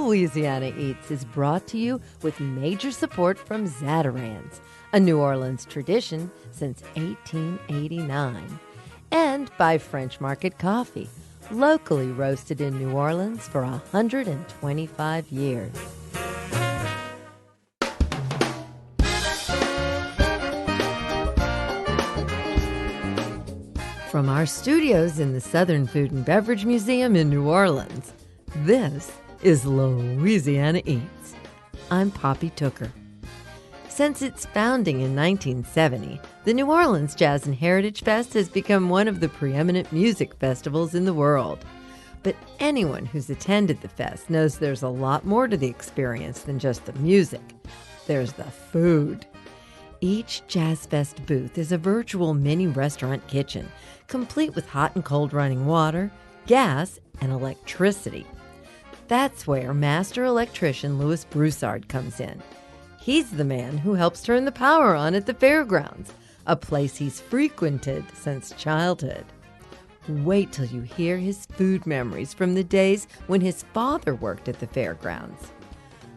Louisiana Eats is brought to you with major support from Zatarain's, a New Orleans tradition since 1889, and by French Market Coffee, locally roasted in New Orleans for 125 years. From our studios in the Southern Food and Beverage Museum in New Orleans, this is Louisiana Eats. I'm Poppy Tooker. Since its founding in 1970, the New Orleans Jazz and Heritage Fest has become one of the preeminent music festivals in the world. But anyone who's attended the fest knows there's a lot more to the experience than just the music. There's the food. Each Jazz Fest booth is a virtual mini restaurant kitchen, complete with hot and cold running water, gas, and electricity. That's where master electrician Louis Broussard comes in. He's the man who helps turn the power on at the Fairgrounds, a place he's frequented since childhood. Wait till you hear his food memories from the days when his father worked at the Fairgrounds.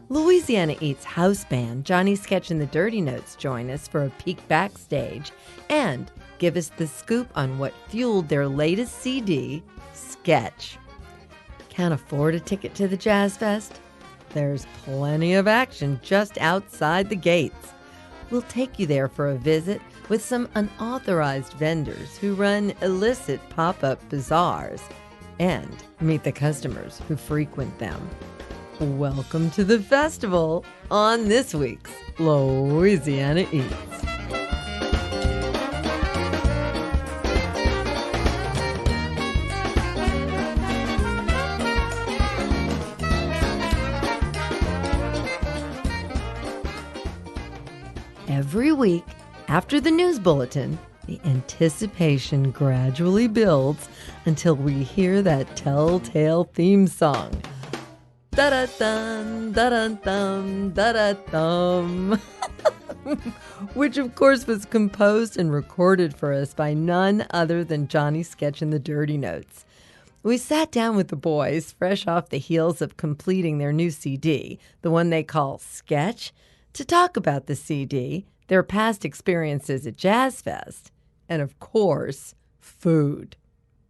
Louisiana Eats house band Johnny Sketch and the Dirty Notes join us for a peek backstage and give us the scoop on what fueled their latest CD, Sketch. Can't afford a ticket to the Jazz Fest? There's plenty of action just outside the gates. We'll take you there for a visit with some unauthorized vendors who run illicit pop-up bazaars and meet the customers who frequent them. Welcome to the festival on this week's Louisiana Eats. Every week, after the news bulletin, the anticipation gradually builds until we hear that telltale theme song. Da-da-dum, da-da-dum, da-da-dum. Which, of course, was composed and recorded for us by none other than Johnny Sketch and the Dirty Notes. We sat down with the boys, fresh off the heels of completing their new CD, the one they call Sketch, to talk about the CD, their past experiences at Jazz Fest, and, of course, food.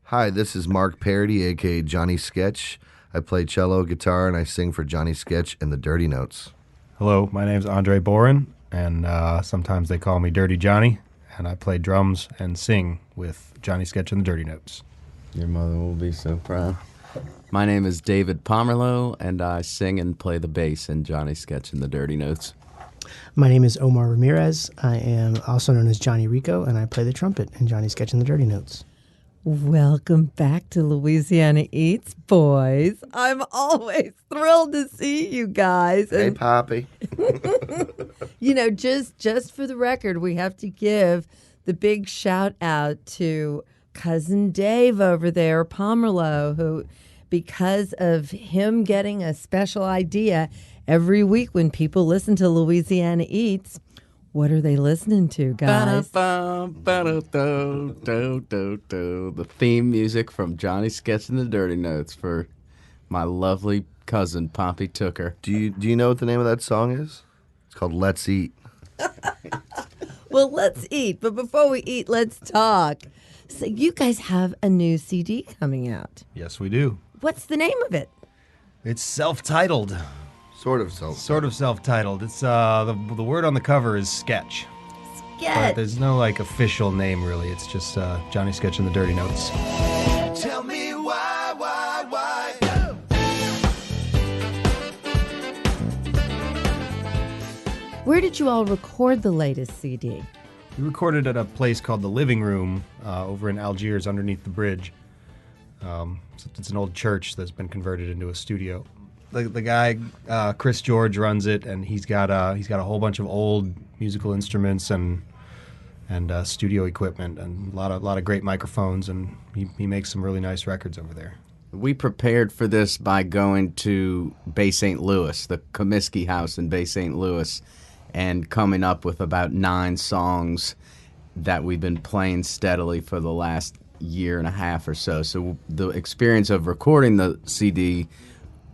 Hi, this is Mark Parody, a.k.a. Johnny Sketch. I play cello, guitar, and I sing for Johnny Sketch and the Dirty Notes. Hello, my name's Andre Boren, and sometimes they call me Dirty Johnny, and I play drums and sing with Johnny Sketch and the Dirty Notes. Your mother will be so proud. My name is David Pomerleau, and I sing and play the bass in Johnny Sketch and the Dirty Notes. My name is Omar Ramirez. I am also known as Johnny Rico, and I play the trumpet in Johnny Sketch and the Dirty Notes. Welcome back to Louisiana Eats, boys. I'm always thrilled to see you guys. Hey, Poppy. You know, just for the record, we have to give the big shout out to Cousin Dave over there, Pomerleau, who, because of him getting a special idea, every week when people listen to Louisiana Eats, what are they listening to, guys? The theme music from Johnny Sketch and the Dirty Notes for my lovely cousin, Poppy Tooker. Do you know what the name of that song is? It's called Let's Eat. Well, let's eat. But before we eat, let's talk. So you guys have a new CD coming out. Yes, we do. What's the name of it? It's self-titled. Sort of self-titled. Sort of self-titled. It's the word on the cover is Sketch. Sketch. But there's no official name really. It's just Johnny Sketch and the Dirty Notes. Tell me why. Where did you all record the latest CD? We recorded at a place called The Living Room over in Algiers underneath the bridge. It's an old church that's been converted into a studio. The guy, Chris George, runs it, and he's got a whole bunch of old musical instruments and studio equipment and a lot of great microphones, and he makes some really nice records over there. We prepared for this by going to Bay St. Louis, the Comiskey House in Bay St. Louis, and coming up with about 9 songs that we've been playing steadily for the last year and a half or so. So the experience of recording the CD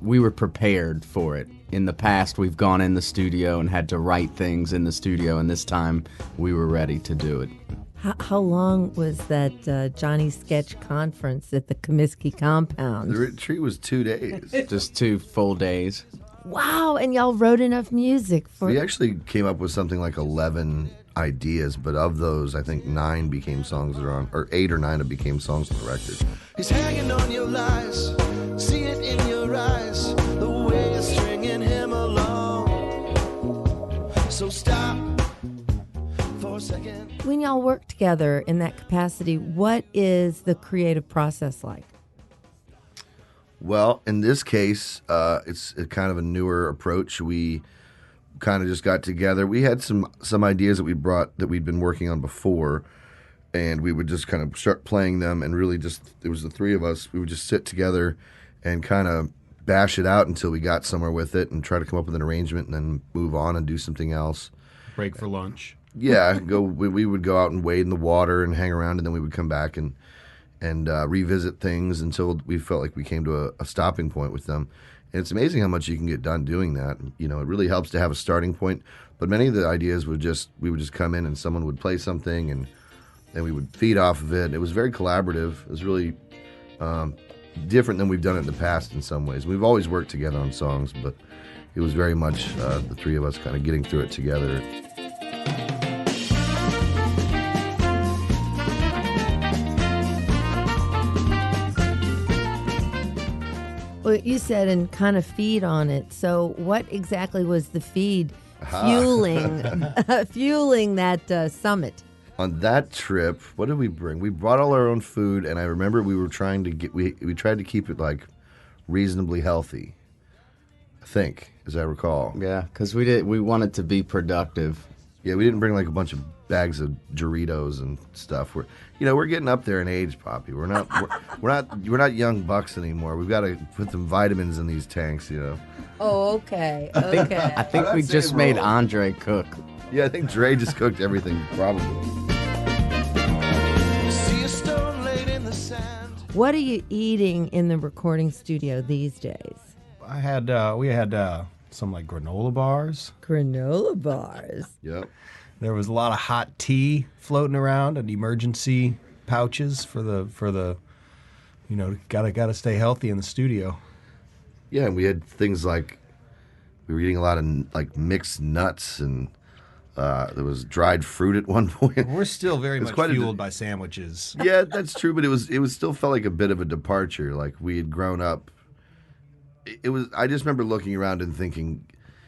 we were prepared for it. In the past, we've gone in the studio and had to write things in the studio, and this time we were ready to do it. How long was that Johnny Sketch conference at the Comiskey compound? The retreat was 2 days. Just 2 full days. Wow, and y'all wrote enough music for... We actually came up with something like 11 ideas, but of those, I think 9 became songs that are on, or 8 or 9 that became songs on the record. He's hanging on your lies, see it in your eyes, the way you're stringing him along. So stop for a second. When y'all work together in that capacity, what is the creative process like? Well, in this case, it's a kind of a newer approach. We kind of just got together. We had some ideas that we'd been working on before, and we would just kind of start playing them, and really just, it was the 3 of us. We would just sit together and kind of bash it out until we got somewhere with it and try to come up with an arrangement and then move on and do something else. Break for lunch. Yeah, we would go out and wade in the water and hang around, and then we would come back and revisit things until we felt like we came to a stopping point with them. And it's amazing how much you can get done doing that. You know, it really helps to have a starting point. But many of the ideas we would just come in and someone would play something, and then we would feed off of it. It was very collaborative. It was really different than we've done it in the past in some ways. We've always worked together on songs, but it was very much the 3 of us kind of getting through it together. Well, you said and kind of feed on it. So what exactly was the feed fueling that summit? On that trip, what did we bring? We brought all our own food, and I remember we were trying to we tried to keep it like reasonably healthy, I think, as I recall. Yeah, because we wanted to be productive. Yeah, we didn't bring like a bunch of bags of Doritos and stuff. We're getting up there in age, Poppy. We're not young bucks anymore. We've got to put some vitamins in these tanks, you know. Oh, okay. I think we just made Andre cook. Yeah, I think Dre just cooked everything, probably. See a stone laid in the sand. What are you eating in the recording studio these days? We had some like granola bars. Granola bars. Yep. There was a lot of hot tea floating around and emergency pouches for the gotta stay healthy in the studio. Yeah, and we had things like we were eating a lot of like mixed nuts, and there was dried fruit at one point. We're still very much quite fueled by sandwiches. Yeah, that's true, but it was still felt like a bit of a departure. Like we had grown up. I just remember looking around and thinking,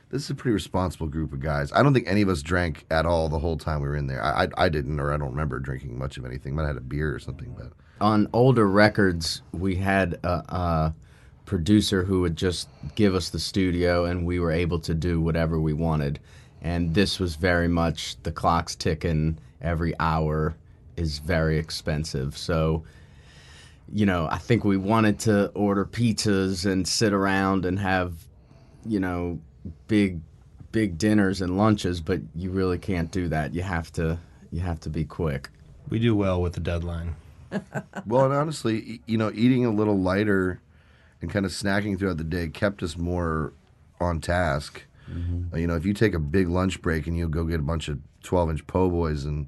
this is a pretty responsible group of guys. I don't think any of us drank at all the whole time we were in there. I didn't, or I don't remember drinking much of anything. Might have had a beer or something. But On older records, we had a producer who would just give us the studio, and we were able to do whatever we wanted. And this was very much the clock's ticking. Every hour is very expensive. So, I think we wanted to order pizzas and sit around and have, big dinners and lunches, but you really can't do that. You have to be quick. We do well with the deadline. well, and honestly, eating a little lighter and kind of snacking throughout the day kept us more on task. Mm-hmm. If you take a big lunch break and you go get a bunch of 12-inch po' boys, and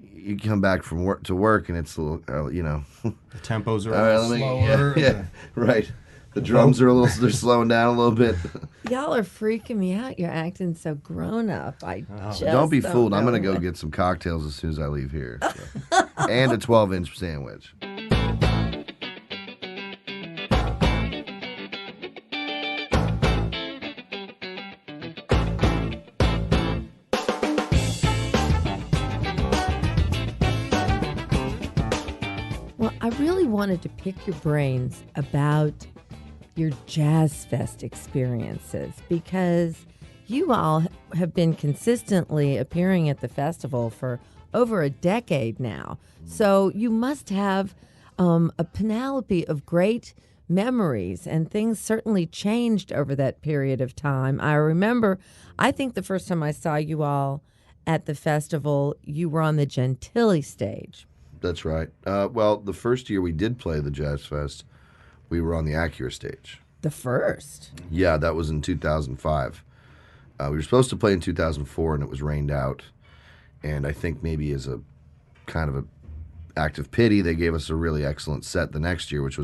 you come back from work and it's a little, The tempos are All a right, little slower. Yeah, right. The drums are they're slowing down a little bit. Y'all are freaking me out. You're acting so grown up. Don't be fooled. I'm going to go get some cocktails as soon as I leave here. So. And a 12-inch sandwich. Well, I really wanted to pick your brains about your Jazz Fest experiences, because you all have been consistently appearing at the festival for over a decade now. So you must have a panoply of great memories, and things certainly changed over that period of time. I think the first time I saw you all at the festival, you were on the Gentilly stage. That's right. Well, the first year we did play the Jazz Fest, we were on the Acura stage. the first. Yeah, that was in 2005. We were supposed to play in 2004, and it was rained out. And I think maybe as a kind of a act of pity, they gave us a really excellent set the next year, which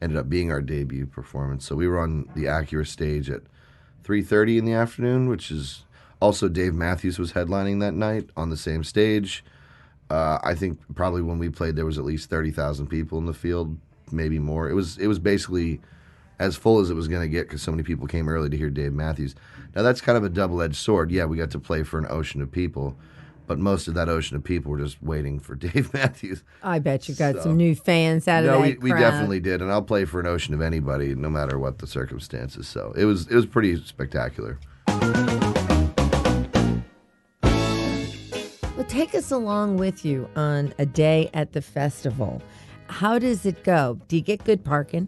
ended up being our debut performance. So we were on the Acura stage at 3:30 in the afternoon, which is also Dave Matthews was headlining that night on the same stage. I think probably when we played, there was at least 30,000 people in the field, maybe more. It was basically as full as it was going to get because so many people came early to hear Dave Matthews. Now, that's kind of a double-edged sword. Yeah, we got to play for an ocean of people, but most of that ocean of people were just waiting for Dave Matthews. I bet you got some new fans out of that crowd. We definitely did, and I'll play for an ocean of anybody, no matter what the circumstances. So it was pretty spectacular. Well, take us along with you on a day at the festival. How does it go? Do you get good parking?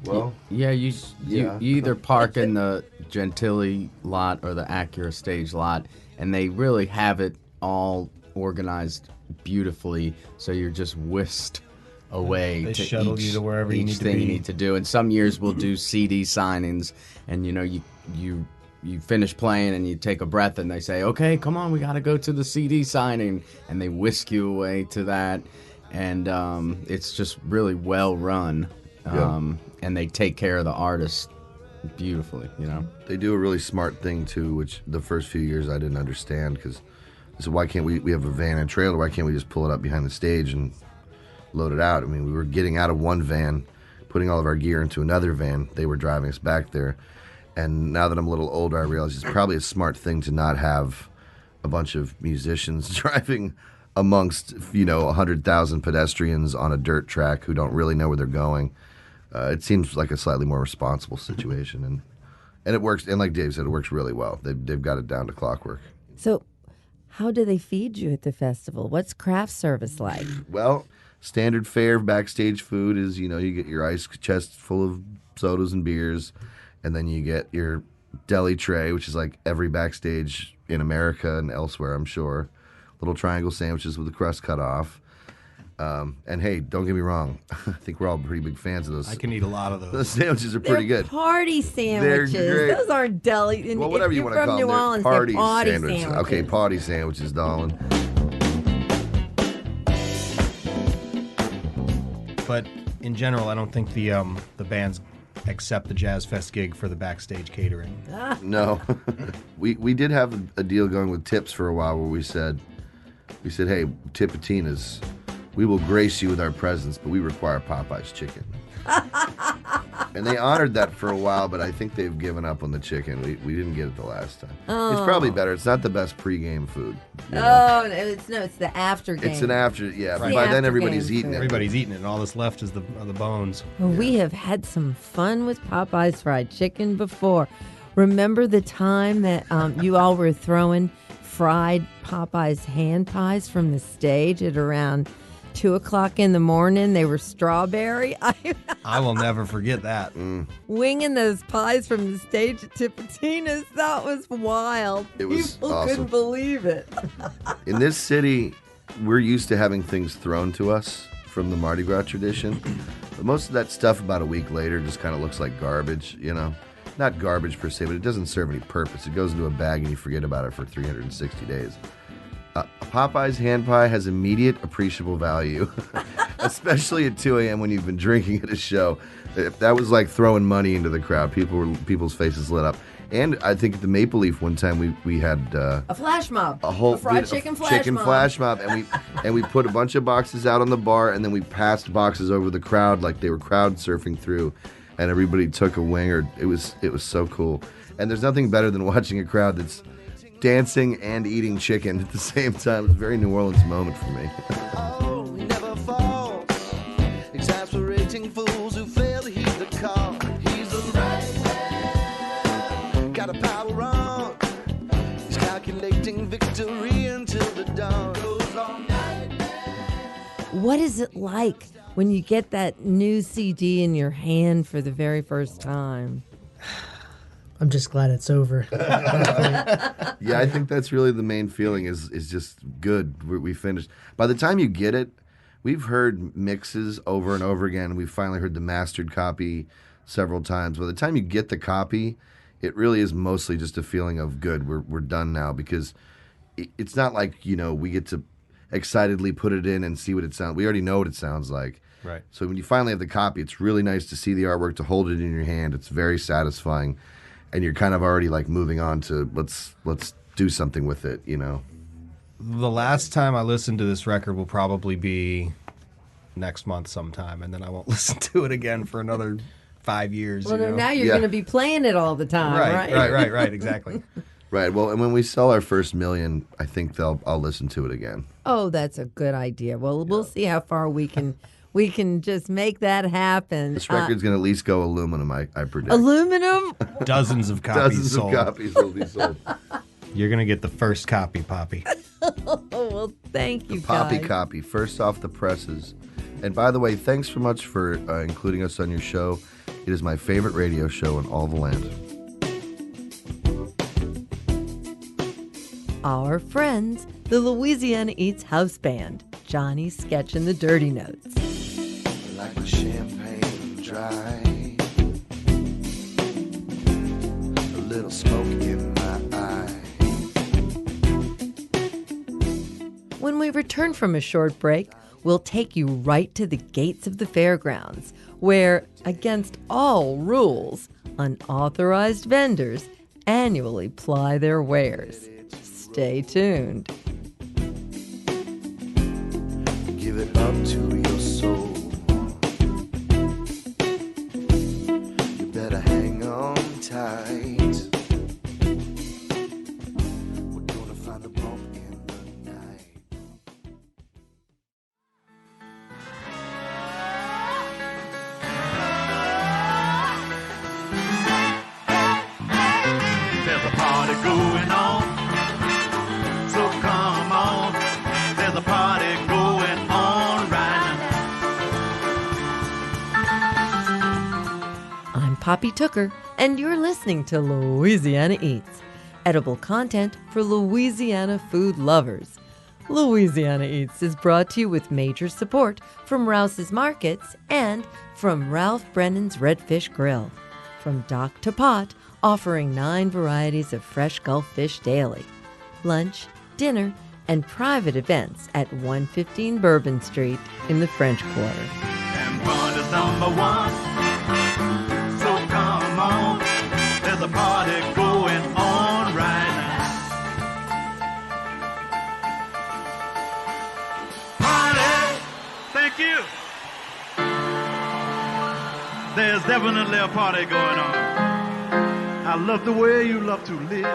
Well, Yeah, you either park in the Gentilly lot or the Acura stage lot, and they really have it all organized beautifully, so you're just whisked away They to shuttle each, you to wherever you each need to thing you be. need to do. And some years we'll do CD signings, and you finish playing and you take a breath, and they say, "Okay, come on, we got to go to the CD signing," and they whisk you away to that, and it's just really well run, and they take care of the artists beautifully, they do a really smart thing, too, which the first few years I didn't understand because I said, why can't we have a van and trailer, why can't we just pull it up behind the stage and load it out? I mean, we were getting out of one van, putting all of our gear into another van. They were driving us back there. And now that I'm a little older, I realize it's probably a smart thing to not have a bunch of musicians driving amongst, 100,000 pedestrians on a dirt track who don't really know where they're going. It seems like a slightly more responsible situation. And it works. And like Dave said, it works really well. They've got it down to clockwork. So how do they feed you at the festival? What's craft service like? Well, standard fare backstage food is, you get your ice chest full of sodas and beers. And then you get your deli tray, which is like every backstage in America and elsewhere, I'm sure. Little triangle sandwiches with the crust cut off. And hey, don't get me wrong. I think we're all pretty big fans of those. I can eat a lot of those. Those sandwiches are pretty They're good. party sandwiches. They're great. Those aren't deli. And Well, whatever if you you're want to from call New them, Orleans, they're they're party sandwiches. sandwiches. Okay, party sandwiches, darling. But in general, I don't think the bands accept the Jazz Fest gig for the backstage catering. No. we did have a deal going with tips for a while where we said, hey, Tipitinas, we will grace you with our presence, but we require Popeye's chicken. And they honored that for a while, but I think they've given up on the chicken. We didn't get it the last time. It's probably better. It's not the best pregame food. Oh, it's the after game. It's an after, yeah. Right. By The then, after everybody's game eating food. it. Everybody's eating it, and all that's left is the bones. Well, we have had some fun with Popeye's fried chicken before. Remember the time that you all were throwing fried Popeye's hand pies from the stage at around 2 o'clock in the morning? They were strawberry. I will never forget that. Winging those pies from the stage at Tipitina's. That was wild. It was People awesome. couldn't believe it. In this city, we're used to having things thrown to us from the Mardi Gras tradition. But most of that stuff about a week later just kind of looks like garbage, Not garbage per se, but it doesn't serve any purpose. It goes into a bag and you forget about it for 360 days. A Popeye's hand pie has immediate appreciable value, especially at 2 a.m. when you've been drinking at a show. That was like throwing money into the crowd. People's faces lit up. And I think at the Maple Leaf one time we had A flash mob. a whole fried chicken flash chicken mob. flash mob, and we put a bunch of boxes out on the bar, and then we passed boxes over the crowd like they were crowd surfing through, and everybody took a winger. It was so cool. And there's nothing better than watching a crowd that's dancing and eating chicken at the same time. It's a very New Orleans moment for me. Oh, never fall. Exasperating fools who fail to heed the call. He's the right man. Got a power on. He's calculating victory until the dawn goes on. What is it like when you get that new CD in your hand for the very first time? I'm just glad it's over. Yeah, I think that's really the main feeling is just good. We finished. By the time you get it, we've heard mixes over and over again. We finally heard the mastered copy several times. By the time you get the copy, it really is mostly just a feeling of good. We're done now, because it's not like, we get to excitedly put it in and see what it sounds. We already know what it sounds like. Right. So when you finally have the copy, it's really nice to see the artwork, to hold it in your hand. It's very satisfying, and you're kind of already like moving on to let's do something with it. The last time I listened to this record will probably be next month sometime, and then I won't listen to it again for another 5 years. Well, now you're going to be playing it all the time, right? Right, exactly. Right. Well, and when we sell our first million, I think I'll listen to it again. Oh, that's a good idea. Well, we'll see how far we can just make that happen. This record's going to at least go aluminum, I predict. Aluminum? Dozens of copies sold. Dozens of copies will be sold. You're going to get the first copy, Poppy. Oh, well, thank you, Poppy guys. copy, first off the presses. And by the way, thanks so much for including us on your show. It is my favorite radio show in all the land. Our friends, the Louisiana Eats House Band, Johnny's sketching the dirty notes. Like my champagne dry, a little smoke in my eye. When we return from a short break, we'll take you right to the gates of the Fairgrounds, where, against all rules, unauthorized vendors annually ply their wares. Stay tuned. Give it up to your soul. You better hang on tight. We're gonna find a bump in the night. There's a party going on, so come on. There's a party going on right now. I'm Poppy Tooker, and you're listening to Louisiana Eats, edible content for Louisiana food lovers. Louisiana Eats is brought to you with major support from Rouse's Markets and from Ralph Brennan's Redfish Grill. From dock to pot, offering 9 varieties of fresh Gulf fish daily. Lunch, dinner, and private events at 115 Bourbon Street in the French Quarter. And fun is number one, so come on. There's a party going on right now. Party, thank you. There's definitely a party going on. I love the way you love to live.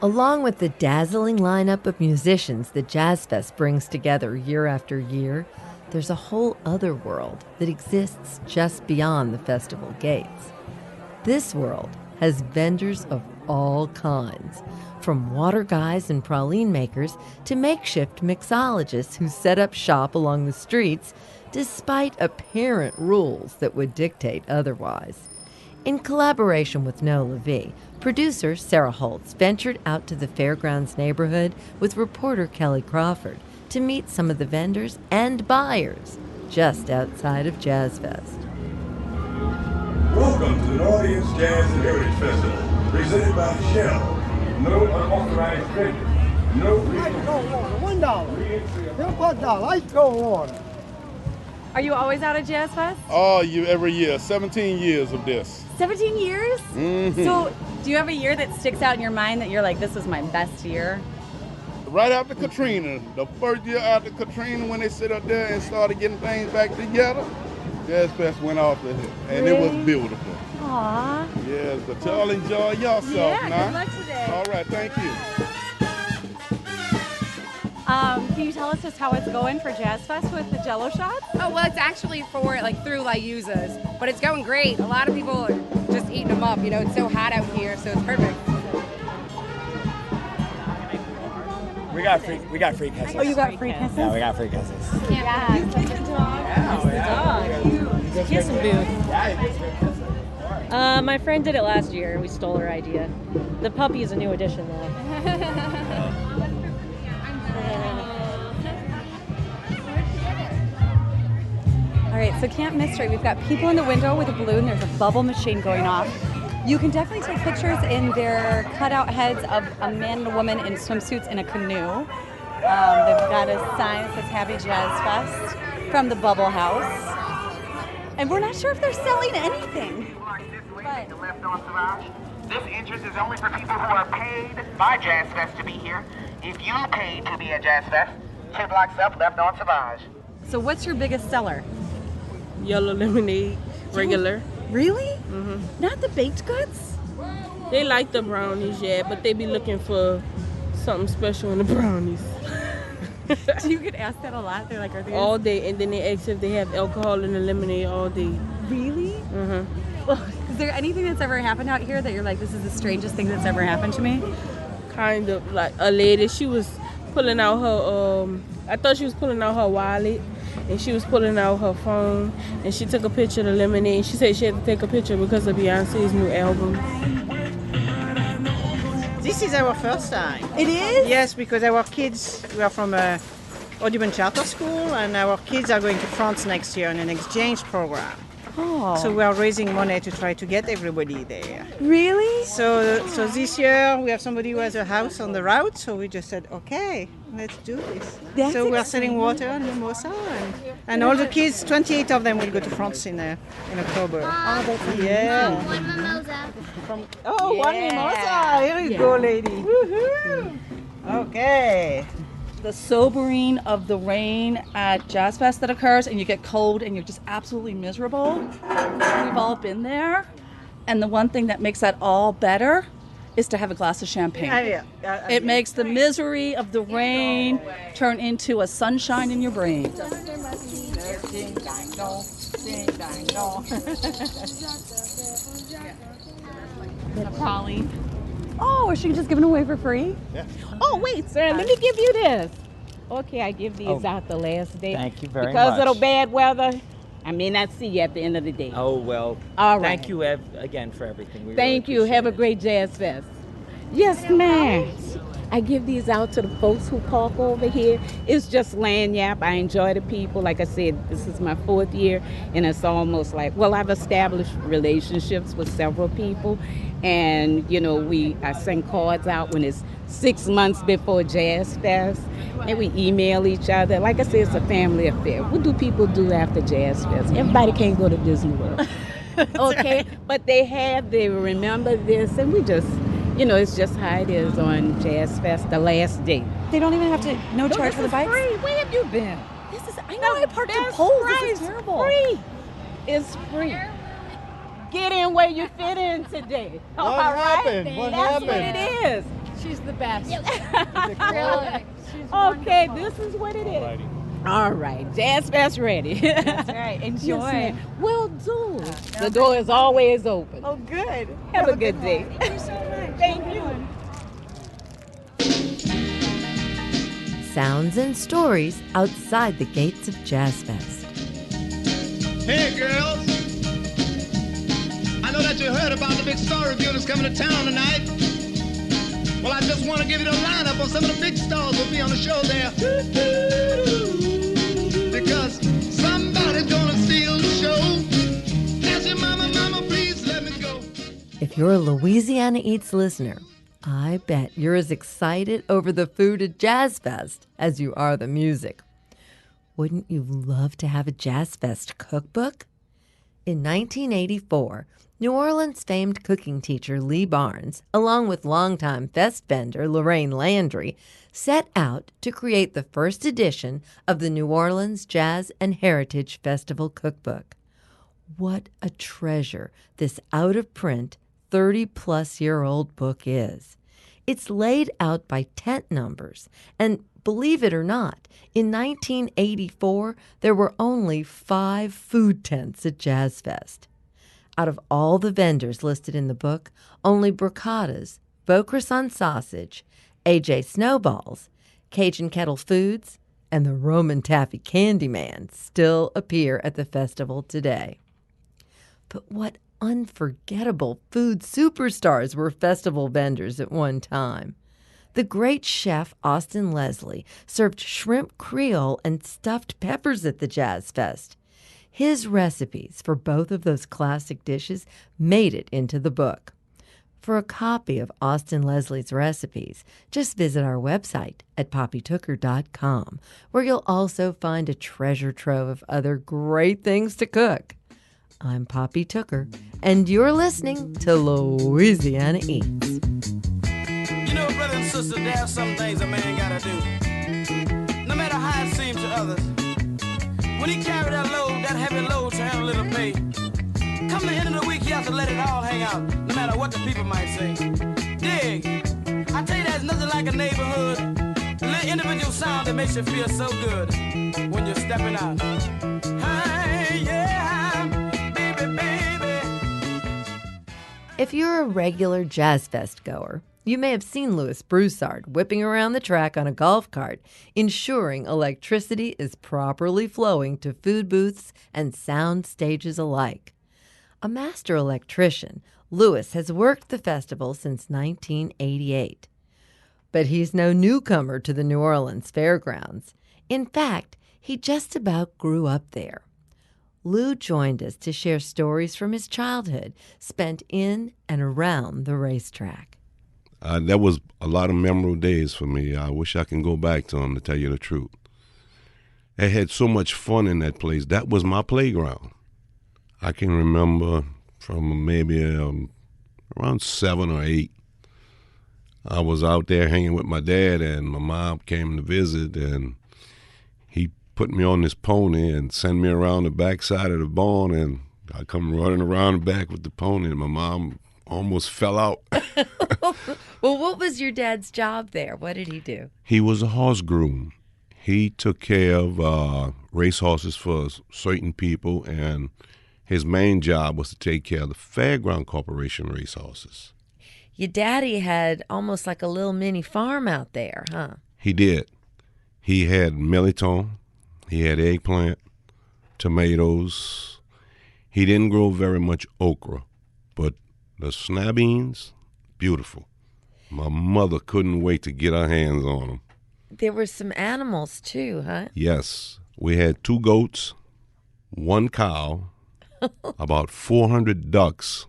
Along with the dazzling lineup of musicians that Jazz Fest brings together year after year, there's a whole other world that exists just beyond the festival gates. This world has vendors of all kinds, from water guys and praline makers to makeshift mixologists who set up shop along the streets despite apparent rules that would dictate otherwise. In collaboration with Noah Levy, producer Sarah Holtz ventured out to the Fairgrounds neighborhood with reporter Kelly Crawford to meet some of the vendors and buyers just outside of Jazz Fest. Welcome to the Northeast Jazz and Heritage Festival, presented by Shell. No unauthorized vendors. No $1. Are you always out at Jazz Fest? Oh, every year. 17 years of this. 17 years? Mm-hmm. So, do you have a year that sticks out in your mind that you're like, this was my best year? Right after Katrina, the first year after Katrina, when they sit up there and started getting things back together, Jazz Fest went off the hit, and it was beautiful. Aww. Yes, but y'all enjoy yourself Yeah, now. good luck today. All right, thank you. Can you tell us just how it's going for Jazz Fest with the Jello shots? Oh, well, it's actually for through La Yuza's, but it's going great. A lot of people are just eating them up. It's so hot out here, so it's perfect. We got free kisses. Oh, you got free kisses? Yeah, we got free kisses. Yeah. You kiss the dog. Yeah. Kissing booth. My friend did it last year. We stole her idea. The puppy is a new addition, though. All right, so Camp Mystery, we've got people in the window with a balloon. There's a bubble machine going off. You can definitely take pictures in their cutout heads of a man and a woman in swimsuits in a canoe. They've got a sign that says Happy Jazz Fest from the Bubble House. And we're not sure if they're selling anything. This entrance is only for people who are paid by Jazz Fest to be here. If you paid to be at Jazz Fest, 2 blocks up, left on Savage. So what's your biggest seller? Yellow lemonade, regular. Really? Not the baked goods? They like the brownies, yeah, but they be looking for something special in the brownies. Do you get asked that a lot? They're like, are they all day, and then they ask if they have alcohol in the lemonade all day. Really? Well, is there anything that's ever happened out here that you're like, this is the strangest thing that's ever happened to me? Kind of, like a lady, she was pulling out her, I thought she was pulling out her wallet, and she was pulling out her phone, and she took a picture of the lemonade. She said she had to take a picture because of Beyonce's new album. This is our first time. It is? Yes, because our kids, we are from a Audubon Charter School, and our kids are going to France next year on an exchange program. Oh. So we are raising money to try to get everybody there. Really? So this year we have somebody who has a house on the route, so we just said, okay, let's do this. That's so we are selling water and mimosa, and all the kids, 28 of them will go to France in October. Oh, that's amazing. Yeah. One mimosa. One mimosa. Here you go, lady. Woohoo! Okay. The sobering of the rain at Jazz Fest that occurs, and you get cold and you're just absolutely miserable. We've all been there. And the one thing that makes that all better is to have a glass of champagne. It makes the misery of the rain turn into a sunshine in your brain. The crawling. Oh, is she just giving away for free? Yeah. Oh, wait, sir, let me give you this. Okay, I give these out the last day. Thank you very because much. Because of the bad weather, I may not see you at the end of the day. Oh, well, all right. Thank you again for everything. We Thank really you. Have a appreciate great Jazz Fest. Yes, ma'am. I give these out to the folks who park over here. It's just land yap. I enjoy the people. Like I said, this is my 4th year, and it's almost like, well, I've established relationships with several people, and, you know, I send cards out when it's 6 months before Jazz Fest, and we email each other. Like I said, it's a family affair. What do people do after Jazz Fest? Everybody can't go to Disney World. Okay? Right. But they remember this, and we just... You know, it's just how it is on Jazz Fest, the last day. They don't even have to, no charge for the bikes? Free. Where have you been? I know I parked in poles. This is terrible. Free. It's free. Get in where you fit in today. What happened? Right? What That's happened? what it is. She's the best. Really? Okay, this is what it is. All right, Jazz Fest ready. That's right. Enjoy. Yes, will do. The door is always open. Oh, good. Have a good day. Thank you so much. Thank you. Sounds and stories outside the gates of Jazz Fest. Hey, girls. I know that you heard about the big star review that's coming to town tonight. Well, I just want to give you the lineup of some of the big stars will be on the show there. Because somebody's gonna steal the show. Ask your mama, please let me go. If you're a Louisiana Eats listener, I bet you're as excited over the food at Jazz Fest as you are the music. Wouldn't you love to have a Jazz Fest cookbook? In 1984, New Orleans famed cooking teacher Lee Barnes, along with longtime fest vendor Lorraine Landry, set out to create the first edition of the New Orleans Jazz and Heritage Festival Cookbook. What a treasure this out-of-print 30-plus-year-old book is. It's laid out by tent numbers, and believe it or not, in 1984, there were only 5 food tents at Jazz Fest. Out of all the vendors listed in the book, only Brocata's, Beau Croissant Sausage, AJ Snowballs, Cajun Kettle Foods, and the Roman Taffy Candyman still appear at the festival today. But what unforgettable food superstars were festival vendors at one time. The great chef Austin Leslie served shrimp Creole and stuffed peppers at the Jazz Fest. His recipes for both of those classic dishes made it into the book. For a copy of Austin Leslie's recipes, just visit our website at poppytooker.com, where you'll also find a treasure trove of other great things to cook. I'm Poppy Tooker, and you're listening to Louisiana Eats. You know, brother and sister, there are some things a man gotta do. No matter how it seems to others. When he carry that load, that heavy load to earn a little pay, come the end of the week, he has to let it all hang out, no matter what the people might say. Dig. I tell you, there's nothing like a neighborhood, a little individual sound that makes you feel so good when you're stepping out. Hey, yeah, baby, baby. If you're a regular Jazz Fest goer, you may have seen Louis Broussard whipping around the track on a golf cart, ensuring electricity is properly flowing to food booths and sound stages alike. A master electrician, Louis has worked the festival since 1988. But he's no newcomer to the New Orleans Fairgrounds. In fact, he just about grew up there. Lou joined us to share stories from his childhood spent in and around the racetrack. That was a lot of memorable days for me. I wish I can go back to them, to tell you the truth. I had so much fun in that place. That was my playground. I can remember from maybe around 7 or 8, I was out there hanging with my dad, and my mom came to visit, and he put me on this pony and sent me around the backside of the barn, and I come running around the back with the pony, and my mom almost fell out. Well, what was your dad's job there? What did he do? He was a horse groom. He took care of race horses for certain people, and his main job was to take care of the Fairground Corporation race horses. Your daddy had almost like a little mini farm out there, huh? He did. He had millet-on, he had eggplant, tomatoes. He didn't grow very much okra, but the snap beans, beautiful. My mother couldn't wait to get her hands on them. There were some animals too, huh? Yes. We had 2 goats, 1 cow, about 400 ducks,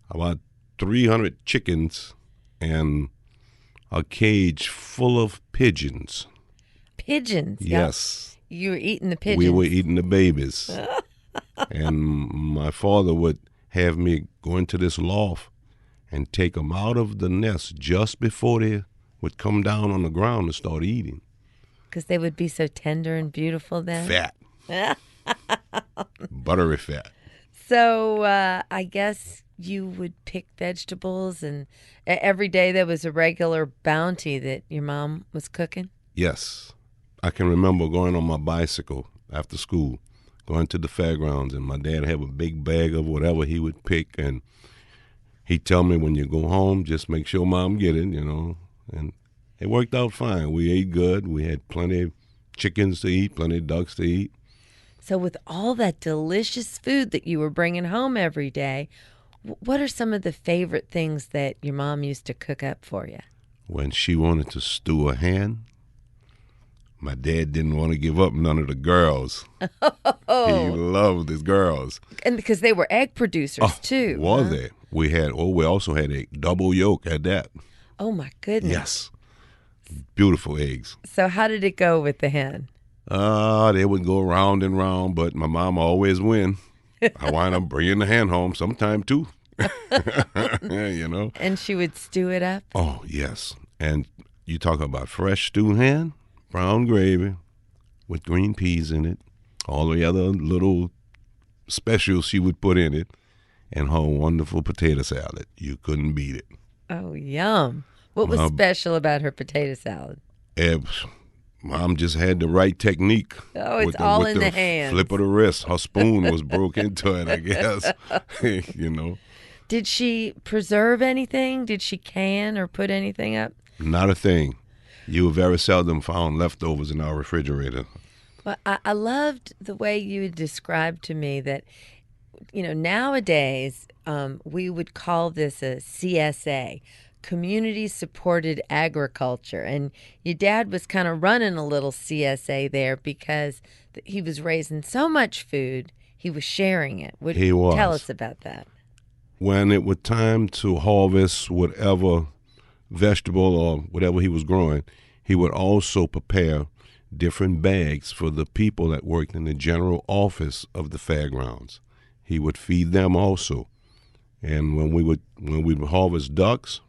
about 300 chickens, and a cage full of pigeons. Pigeons? Yes. You were eating the pigeons? We were eating the babies. And my father would have me go into this loft and take them out of the nest just before they would come down on the ground and start eating. Because they would be so tender and beautiful then? Fat. Buttery fat. So I guess you would pick vegetables, and every day there was a regular bounty that your mom was cooking? Yes. I can remember going on my bicycle after school, going to the fairgrounds, and my dad had a big bag of whatever he would pick, and he'd tell me, when you go home, just make sure Mom get it, you know. And it worked out fine. We ate good. We had plenty of chickens to eat, plenty of ducks to eat. So with all that delicious food that you were bringing home every day, what are some of the favorite things that your mom used to cook up for you? When she wanted to stew a hen, my dad didn't want to give up none of the girls. He loved his girls. And because they were egg producers too. Was they? We also had a double yolk at that. Oh my goodness. Yes. Beautiful eggs. So how did it go with the hen? They would go round and round, but my mom always win. I wind up bringing the hen home sometime too. You know. And she would stew it up? Oh, yes. And you talk about fresh stewed hen, brown gravy with green peas in it, all the other little specials she would put in it, and her wonderful potato salad. You couldn't beat it. Oh, yum. What was special about her potato salad? Mom just had the right technique. Oh, it's all in the hands. Flip of the wrist. Her spoon was broke into it, I guess. You know. Did she preserve anything? Did she can or put anything up? Not a thing. You very seldom found leftovers in our refrigerator. Well, I loved the way you described to me that, you know, nowadays we would call this a CSA, community-supported agriculture. And your dad was kind of running a little CSA there because he was raising so much food, he was sharing it. He was. Tell us about that. When it was time to harvest whatever vegetable or whatever he was growing, he would also prepare different bags for the people that worked in the general office of the fairgrounds. He would feed them also. And when we would harvest ducks,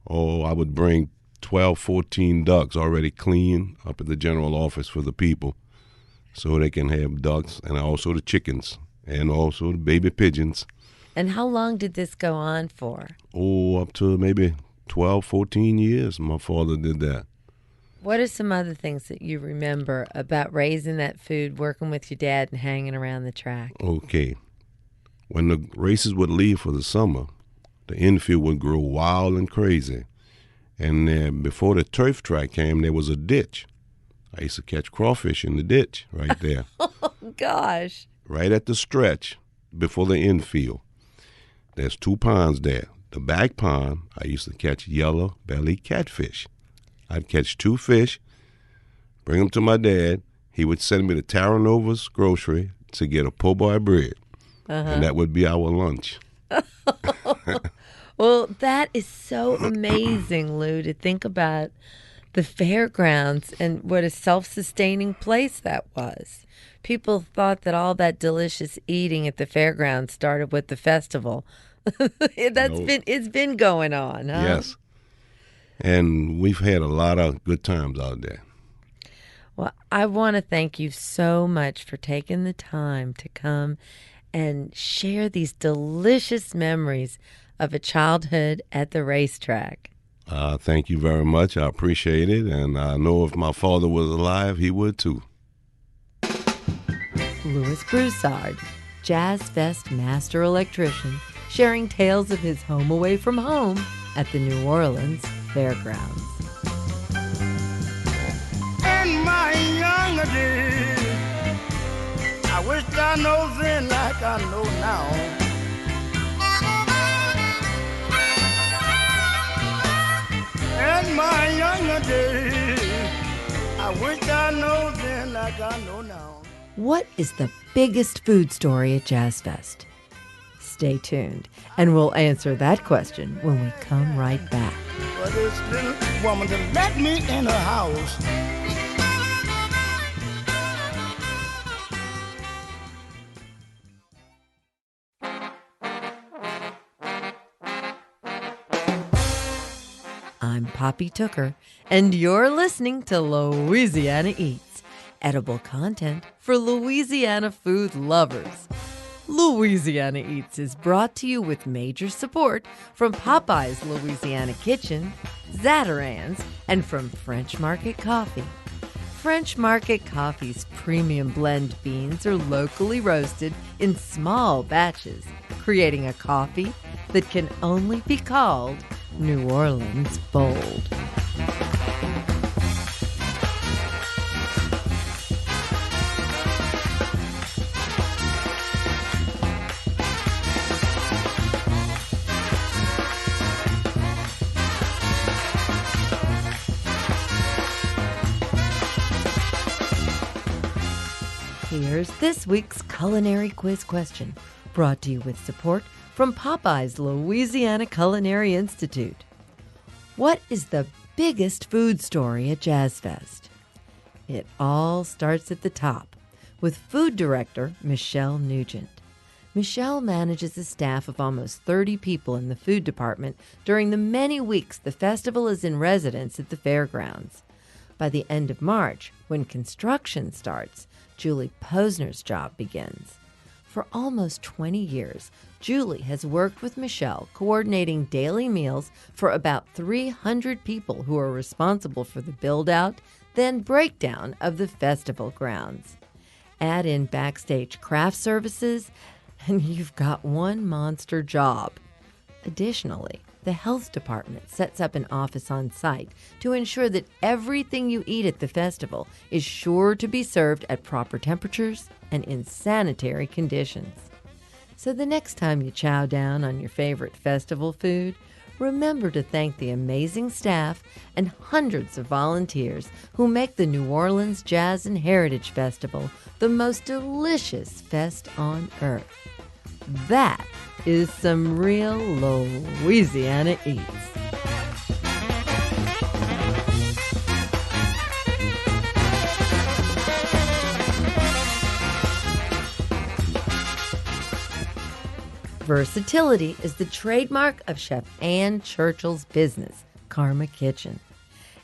I would bring 12, 14 ducks already clean up at the general office for the people so they can have ducks, and also the chickens and also the baby pigeons. And how long did this go on for? Up to maybe 12, 14 years my father did that. What are some other things that you remember about raising that food, working with your dad, and hanging around the track? Okay. When the races would leave for the summer, the infield would grow wild and crazy. And then before the turf track came, there was a ditch. I used to catch crawfish in the ditch right there. Oh, gosh. Right at the stretch before the infield. There's 2 ponds there. The back pond, I used to catch yellow-bellied catfish. I'd catch 2 fish, bring them to my dad. He would send me to Terranova's grocery to get a po' boy bread. And that would be our lunch. Well, that is so amazing, Lou, to think about the fairgrounds and what a self-sustaining place that was. People thought that all that delicious eating at the fairgrounds started with the festival. It's been going on, huh? Yes. And we've had a lot of good times out there. Well, I want to thank you so much for taking the time to come and share these delicious memories of a childhood at the racetrack. Thank you very much. I appreciate it. And I know if my father was alive, he would too. Louis Broussard, Jazz Fest master electrician, sharing tales of his home away from home at the New Orleans Fairgrounds. In my younger days, I wish I know then like I know now. In my younger days, I wish I know then like I know now. What is the biggest food story at Jazz Fest? Stay tuned, and we'll answer that question when we come right back. But this little woman that let me in her house. I'm Poppy Tooker, and you're listening to Louisiana Eats, edible content for Louisiana food lovers. Louisiana Eats is brought to you with major support from Popeye's Louisiana Kitchen, Zatarain's, and from French Market Coffee. French Market Coffee's premium blend beans are locally roasted in small batches, creating a coffee that can only be called New Orleans Bold. Here's this week's culinary quiz question, brought to you with support from Popeye's Louisiana Culinary Institute. What is the biggest food story at Jazz Fest? It all starts at the top with food director Michelle Nugent. Michelle manages a staff of almost 30 people in the food department during the many weeks the festival is in residence at the fairgrounds. By the end of March, when construction starts, Julie Posner's job begins. For almost 20 years, Julie has worked with Michelle coordinating daily meals for about 300 people who are responsible for the build-out, then breakdown of the festival grounds. Add in backstage craft services, and you've got one monster job. Additionally, the health department sets up an office on site to ensure that everything you eat at the festival is sure to be served at proper temperatures and in sanitary conditions. So the next time you chow down on your favorite festival food, remember to thank the amazing staff and hundreds of volunteers who make the New Orleans Jazz and Heritage Festival the most delicious fest on earth. That is some real Louisiana Eats. Versatility is the trademark of Chef Anne Churchill's business, Karma Kitchen.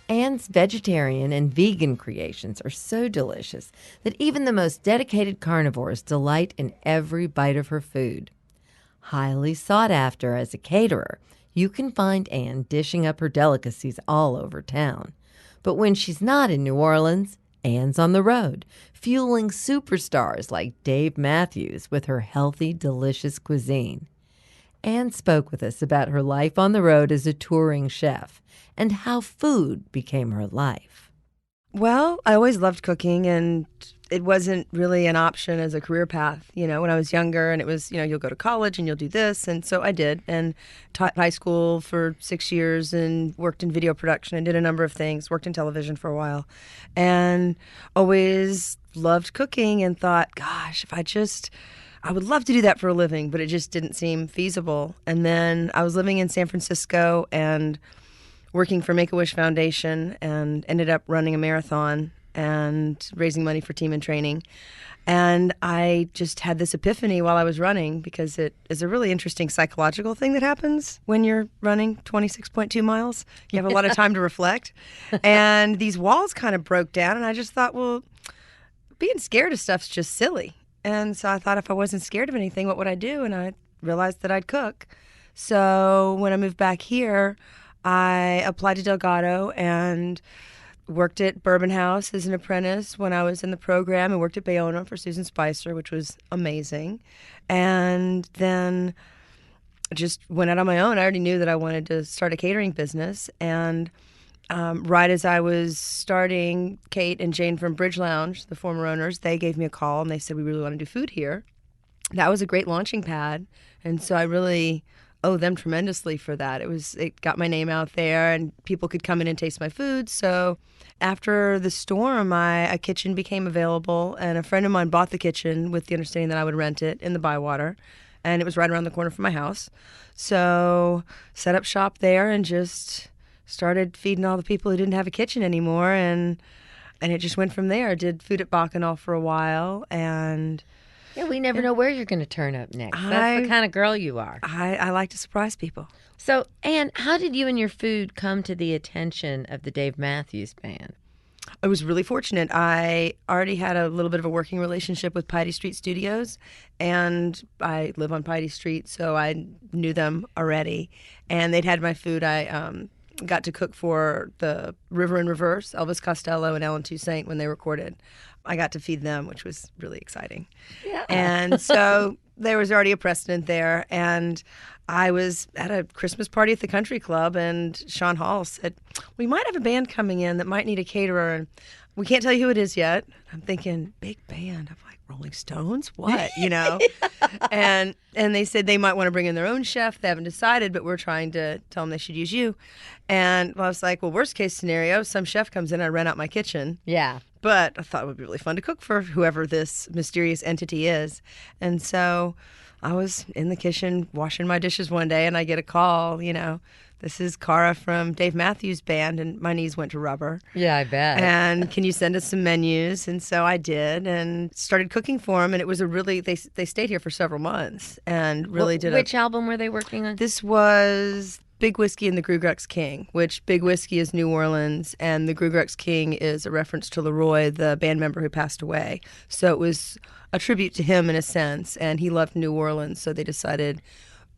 Anne's vegetarian and vegan creations are so delicious that even the most dedicated carnivores delight in every bite of her food. Highly sought after as a caterer, you can find Anne dishing up her delicacies all over town. But when she's not in New Orleans, Anne's on the road, fueling superstars like Dave Matthews with her healthy, delicious cuisine. Anne spoke with us about her life on the road as a touring chef and how food became her life. Well, I always loved cooking, and it wasn't really an option as a career path, when I was younger, and it was, you'll go to college and you'll do this. And so I did, and taught high school for 6 years and worked in video production and did a number of things, worked in television for a while, and always loved cooking and thought, gosh, I would love to do that for a living, but it just didn't seem feasible. And then I was living in San Francisco and working for Make-A-Wish Foundation and ended up running a marathon and raising money for Team in Training. And I just had this epiphany while I was running, because it is a really interesting psychological thing that happens when you're running 26.2 miles. You have a lot of time to reflect. And these walls kind of broke down, and I just thought, well, being scared of stuff's just silly. And so I thought, if I wasn't scared of anything, what would I do? And I realized that I'd cook. So when I moved back here, I applied to Delgado and worked at Bourbon House as an apprentice when I was in the program, and worked at Bayona for Susan Spicer, which was amazing. And then just went out on my own. I already knew that I wanted to start a catering business. And right as I was starting, Kate and Jane from Bridge Lounge, the former owners, they gave me a call and they said, we really want to do food here. That was a great launching pad. And so I really owe them tremendously for that. It got my name out there and people could come in and taste my food. So after the storm, a kitchen became available, and a friend of mine bought the kitchen with the understanding that I would rent it in the Bywater. And it was right around the corner from my house. So set up shop there and just started feeding all the people who didn't have a kitchen anymore, and it just went from there. I did food at Bacchanal for a while, and yeah, we never know where you're going to turn up next. That's the kind of girl you are. I like to surprise people. So, Anne, how did you and your food come to the attention of the Dave Matthews Band? I was really fortunate. I already had a little bit of a working relationship with Piety Street Studios, and I live on Piety Street, so I knew them already. And they'd had my food. I got to cook for the River in Reverse, Elvis Costello and Ellen Toussaint, when they recorded. I got to feed them, which was really exciting. Yeah. And so there was already a precedent there. And I was at a Christmas party at the country club, and Sean Hall said, we might have a band coming in that might need a caterer, and we can't tell you who it is yet. I'm thinking, big band. I'm like, Rolling Stones? What? And they said they might want to bring in their own chef. They haven't decided, but we're trying to tell them they should use you. And I was like, well, worst case scenario, some chef comes in and I rent out my kitchen. Yeah. But I thought it would be really fun to cook for whoever this mysterious entity is. And so I was in the kitchen washing my dishes one day, and I get a call, this is Cara from Dave Matthews Band, and my knees went to rubber. Yeah, I bet. And can you send us some menus? And so I did, and started cooking for them. And it was they stayed here for several months and really did. Which album were they working on? This was Big Whiskey and the Grugrux King, which Big Whiskey is New Orleans, and the Grugrux King is a reference to Leroy, the band member who passed away. So it was a tribute to him in a sense, and he loved New Orleans, so they decided,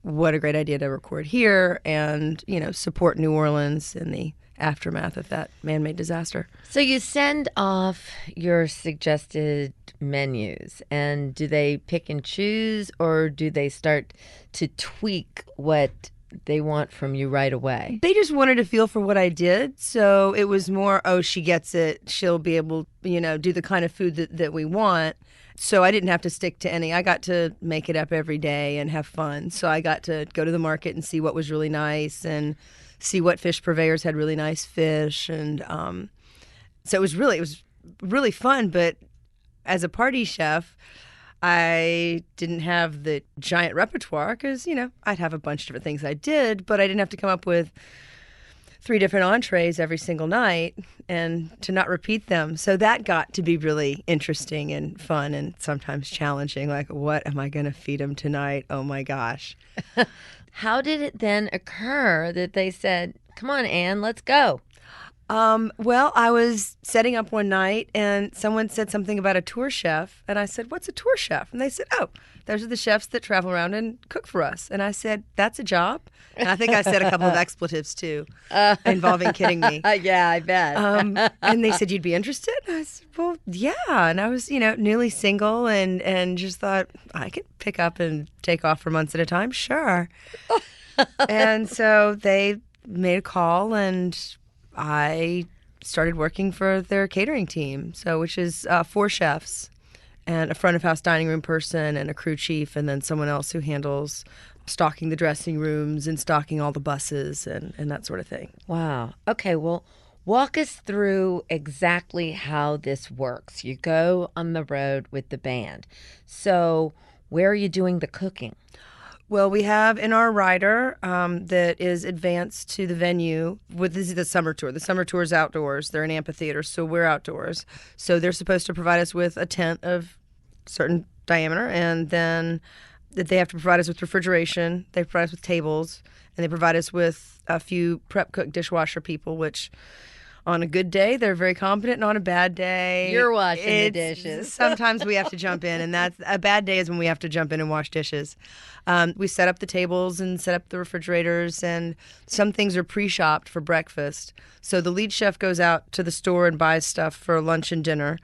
what a great idea to record here and, support New Orleans in the aftermath of that man-made disaster. So you send off your suggested menus, and do they pick and choose, or do they start to tweak what they want from you right away? They just wanted a feel for what I did. So it was more, she gets it. She'll be able, do the kind of food that we want. So I didn't have to stick to any. I got to make it up every day and have fun. So I got to go to the market and see what was really nice and see what fish purveyors had really nice fish. And so it was really fun. But as a party chef, I didn't have the giant repertoire because, I'd have a bunch of different things I did, but I didn't have to come up with 3 different entrees every single night and to not repeat them. So that got to be really interesting and fun and sometimes challenging. Like, what am I going to feed them tonight? Oh, my gosh. How did it then occur that they said, come on, Anne, let's go? Well, I was setting up one night and someone said something about a tour chef. And I said, what's a tour chef? And they said, oh, those are the chefs that travel around and cook for us. And I said, that's a job. And I think I said a couple of expletives too, involving kidding me. Yeah, I bet. And they said, you'd be interested? I said, well, yeah. And I was, newly single and just thought I could pick up and take off for months at a time. Sure. And so they made a call and I started working for their catering team, which is 4 chefs and a front of house dining room person and a crew chief and then someone else who handles stocking the dressing rooms and stocking all the buses and that sort of thing. Wow. Okay, well, walk us through exactly how this works. You go on the road with the band. So where are you doing the cooking? Well, we have in our rider that is advanced to the venue. This is the summer tour. The summer tour is outdoors. They're an amphitheater, so we're outdoors. So they're supposed to provide us with a tent of certain diameter, and then they have to provide us with refrigeration. They provide us with tables, and they provide us with a few prep cook dishwasher people, which on a good day, they're very competent, and on a bad day, you're washing the dishes. Sometimes we have to jump in, and that's a bad day is when we have to jump in and wash dishes. We set up the tables and set up the refrigerators, and some things are pre-shopped for breakfast. So the lead chef goes out to the store and buys stuff for lunch and dinner.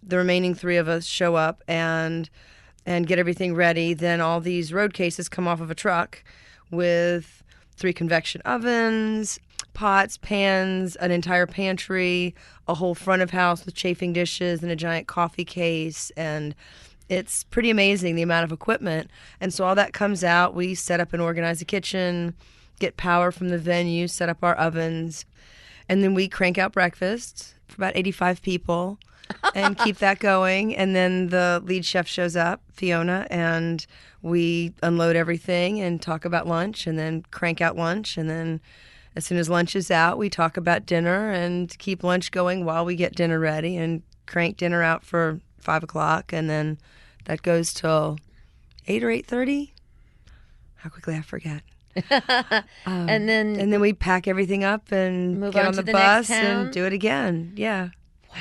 The remaining 3 of us show up and get everything ready. Then all these road cases come off of a truck with 3 convection ovens, pots, pans, an entire pantry, a whole front of house with chafing dishes and a giant coffee case. And it's pretty amazing the amount of equipment. And so all that comes out. We set up and organize the kitchen, get power from the venue, set up our ovens, and then we crank out breakfast for about 85 people and keep that going. And then the lead chef shows up, Fiona, and we unload everything and talk about lunch and then crank out lunch. And then as soon as lunch is out, we talk about dinner and keep lunch going while we get dinner ready and crank dinner out for 5 o'clock. And then that goes till 8 or 8:30. How quickly I forget. And then we pack everything up and move get on on to the the next bus town? and do it again. Yeah.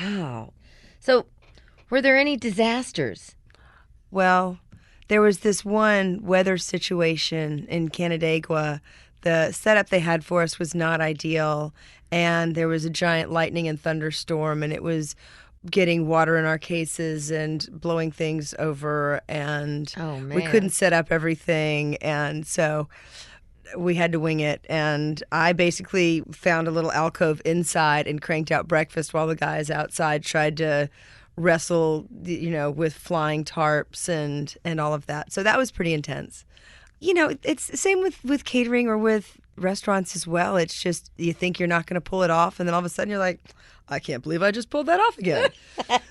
Wow. So were there any disasters? Well, there was this one weather situation in Canandaigua. The setup they had for us was not ideal, and there was a giant lightning and thunderstorm, and it was getting water in our cases and blowing things over, and we couldn't set up everything, and so we had to wing it. And I basically found a little alcove inside and cranked out breakfast while the guys outside tried to wrestle, with flying tarps and all of that. So that was pretty intense. It's the same with catering or with restaurants as well. It's just you think you're not going to pull it off, and then all of a sudden you're like, I can't believe I just pulled that off again.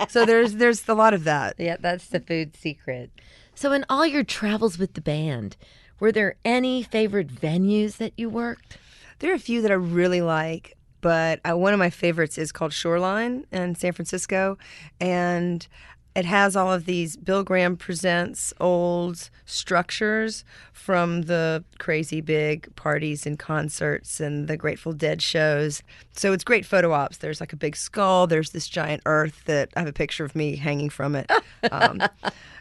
So there's a lot of that. Yeah, that's the food secret. So in all your travels with the band, were there any favorite venues that you worked? There are a few that I really like, but one of my favorites is called Shoreline in San Francisco, and it has all of these Bill Graham presents old structures from the crazy big parties and concerts and the Grateful Dead shows. So it's great photo ops. There's like a big skull. There's this giant earth that I have a picture of me hanging from it.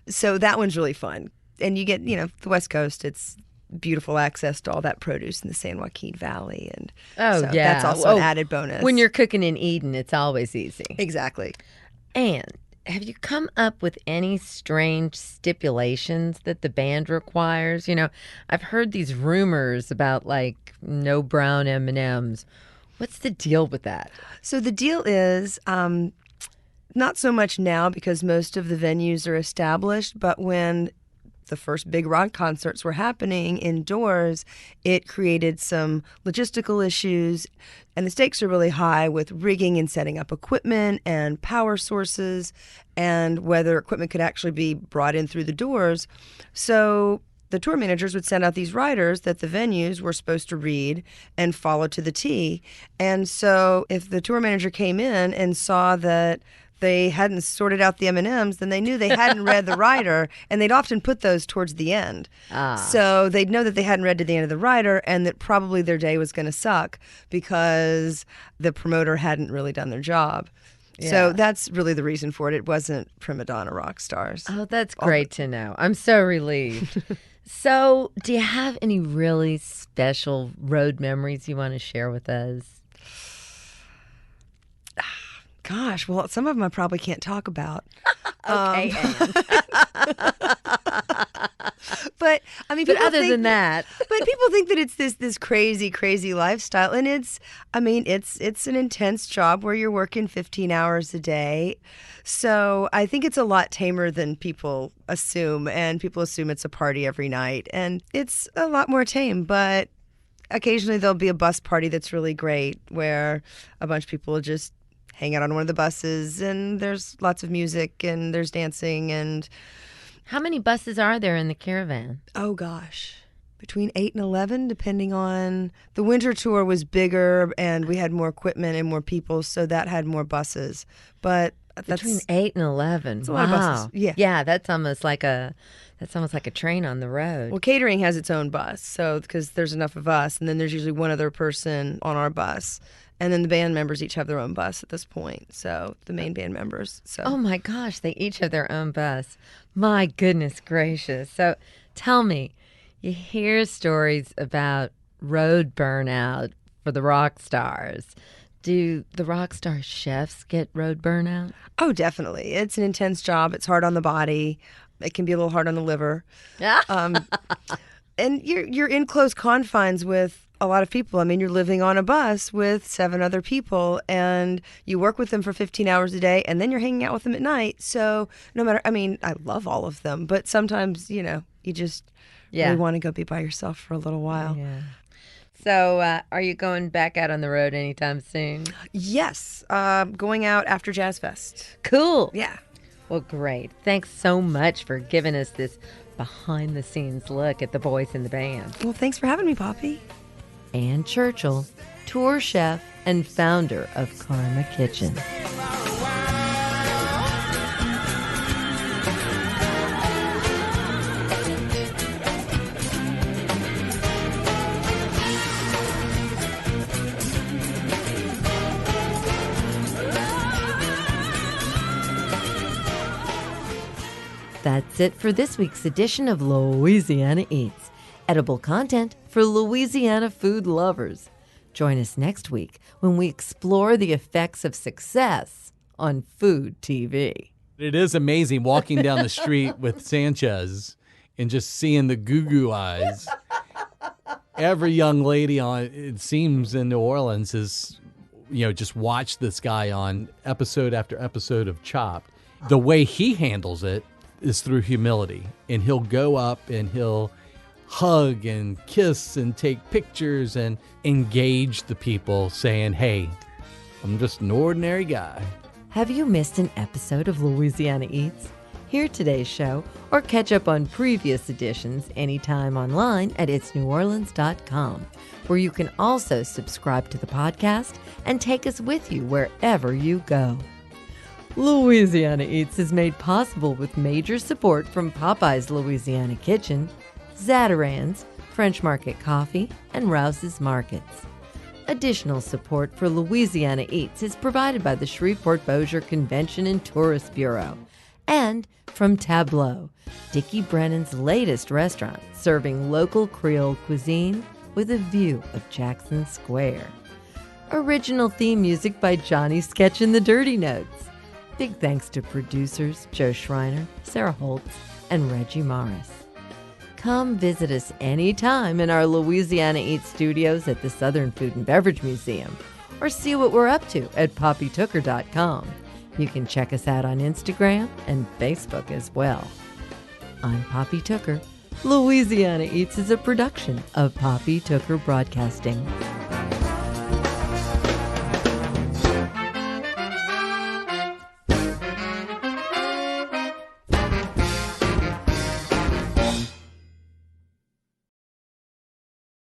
So that one's really fun. And you get, the West Coast, it's beautiful access to all that produce in the San Joaquin Valley. And so that's also an added bonus. When you're cooking in Eden, it's always easy. Exactly. And have you come up with any strange stipulations that the band requires? I've heard these rumors about no brown M&Ms. What's the deal with that? So the deal is Not so much now because most of the venues are established, but when the first big rock concerts were happening indoors, it created some logistical issues, and the stakes are really high with rigging and setting up equipment and power sources and whether equipment could actually be brought in through the doors. So the tour managers would send out these riders that the venues were supposed to read and follow to the T. And so if the tour manager came in and saw that they hadn't sorted out the M&Ms, then they knew they hadn't read the rider, and they'd often put those towards the end. So they'd know that they hadn't read to the end of the rider and that probably their day was going to suck because the promoter hadn't really done their job. Yeah. So that's really the reason for it. It wasn't prima donna rock stars. Oh, that's great to know. I'm so relieved. So do you have any really special road memories you want to share with us? Gosh, well, some of them I probably can't talk about. Okay, Anne. But I mean, But people other think than that, but people think that it's this crazy lifestyle, and it's an intense job where you're working 15 hours a day. So I think it's a lot tamer than people assume, and people assume it's a party every night, and it's a lot more tame. But occasionally there'll be a bus party that's really great, where a bunch of people will just hang out on one of the buses, and there's lots of music, and there's dancing, and... How many buses are there in the caravan? Oh, gosh. Between 8 and 11, depending on... The winter tour was bigger, and we had more equipment and more people, so that had more buses. But that's... Between 8 and 11. That's a lot of buses. Yeah. Yeah, that's almost like a train on the road. Well, catering has its own bus, so because there's enough of us, and then there's usually one other person on our bus. And then the band members each have their own bus at this point. So the main band members. So. Oh my gosh, they each have their own bus. My goodness gracious. So tell me, you hear stories about road burnout for the rock stars. Do the rock star chefs get road burnout? Oh, definitely. It's an intense job. It's hard on the body. It can be a little hard on the liver. And you're in close confines with a lot of people. I mean, you're living on a bus with 7 other people, and you work with them for 15 hours a day, and then you're hanging out with them at night. So no matter, I mean, I love all of them, but sometimes, you just really want to go be by yourself for a little while. Yeah. So are you going back out on the road anytime soon? Yes. Going out after Jazz Fest. Cool. Yeah. Well, great. Thanks so much for giving us this behind-the-scenes look at the boys in the band. Well, thanks for having me, Poppy. Anne Churchill, tour chef and founder of Karma Kitchen. That's it for this week's edition of Louisiana Eats. Edible content for Louisiana food lovers. Join us next week when we explore the effects of success on food TV. It is amazing walking down the street with Sanchez and just seeing the goo-goo eyes. Every young lady it seems in New Orleans is, just watch this guy on episode after episode of Chopped. The way he handles it is through humility, and he'll go up and he'll hug and kiss and take pictures and engage the people, saying, hey, I'm just an ordinary guy. Have you missed an episode of Louisiana Eats? Hear today's show or catch up on previous editions anytime online at itsneworleans.com, where you can also subscribe to the podcast and take us with you wherever you go. Louisiana Eats is made possible with major support from Popeye's Louisiana Kitchen, Zatarain's, French Market Coffee, and Rouse's Markets. Additional support for Louisiana Eats is provided by the Shreveport-Bossier Convention and Tourist Bureau and from Tableau, Dickie Brennan's latest restaurant serving local Creole cuisine with a view of Jackson Square. Original theme music by Johnny Sketch and the Dirty Notes. Big thanks to producers Joe Schreiner, Sarah Holtz, and Reggie Morris. Come visit us anytime in our Louisiana Eats studios at the Southern Food and Beverage Museum, or see what we're up to at poppytooker.com. You can check us out on Instagram and Facebook as well. I'm Poppy Tooker. Louisiana Eats is a production of Poppy Tooker Broadcasting.